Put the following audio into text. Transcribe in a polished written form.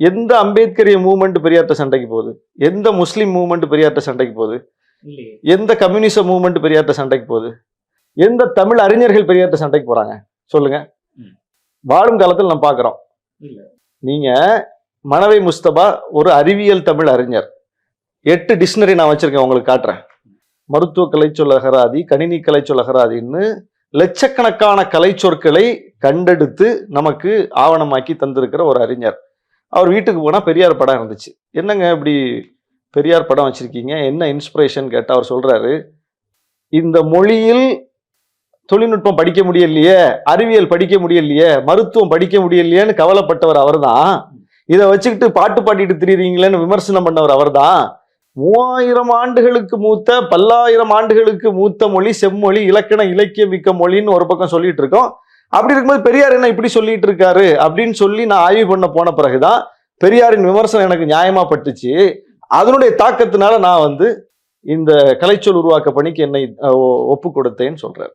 எந்த அம்பேத்கரிய மூவ்மெண்ட் பெரியார்ட்ட சண்டைக்கு போகுது? எந்த முஸ்லிம் மூவ்மெண்ட் பெரியார்ட்ட சண்டைக்கு போகுது? எந்த கம்யூனிச மூவ்மெண்ட் பெரியார்ட்ட சண்டைக்கு போகுது? எந்த தமிழ் அறிஞர்கள் பெரியார்ட்ட சண்டைக்கு போறாங்க சொல்லுங்க. வாழும் காலத்தில் நம்ம பாக்குறோம். நீங்க மனவை முஸ்தபா ஒரு அறிவியல் தமிழ் அறிஞர். 8 டிக்ஷனரி நான் வச்சிருக்கேன், உங்களுக்கு காட்டுறேன். மருத்துவ கலைச்சொல் அகராதி, கணினி கலைச்சொல் அகராதின்னு லட்சக்கணக்கான கலை சொற்களை கண்டெடுத்து நமக்கு ஆவணமாக்கி தந்திருக்கிற ஒரு அறிஞர். அவர் வீட்டுக்கு போனா பெரியார் படம் இருந்துச்சு. என்னங்க இப்படி பெரியார் படம் வச்சிருக்கீங்க, என்ன இன்ஸ்பிரேஷன் கேட்டா அவர் சொல்றாரு, இந்த மொழியில் தொழில்நுட்பம் படிக்க முடியலையே, அறிவியல் படிக்க முடியலையே, மருத்துவம் படிக்க முடியலையேன்னு கவலைப்பட்டவர் அவர்தான். இதை வச்சுக்கிட்டு பாட்டு பாடிட்டு திரியுறீங்களேன்னு விமர்சனம் பண்ணவர் அவர்தான். 3000 ஆண்டுகளுக்கு மூத்த, பல்லாயிரம் ஆண்டுகளுக்கு மூத்த மொழி செம்மொழி, இலக்கண இலக்கிய மிக்க மொழின்னு ஒரு பக்கம் சொல்லிட்டு இருக்கோம். அப்படி இருக்கும்போது பெரியார் என்ன இப்படி சொல்லிட்டு இருக்காரு அப்படின்னு சொல்லி நான் ஆய்வு பண்ண போன பிறகுதான் பெரியாரின் விமர்சனம் எனக்கு நியாயமா பட்டுச்சு. அதனுடைய தாக்கத்தினால நான் இந்த கலைச்சொல் உருவாக்க பணிக்கு என்னை ஒப்பு கொடுத்தேன்னு சொல்றாரு.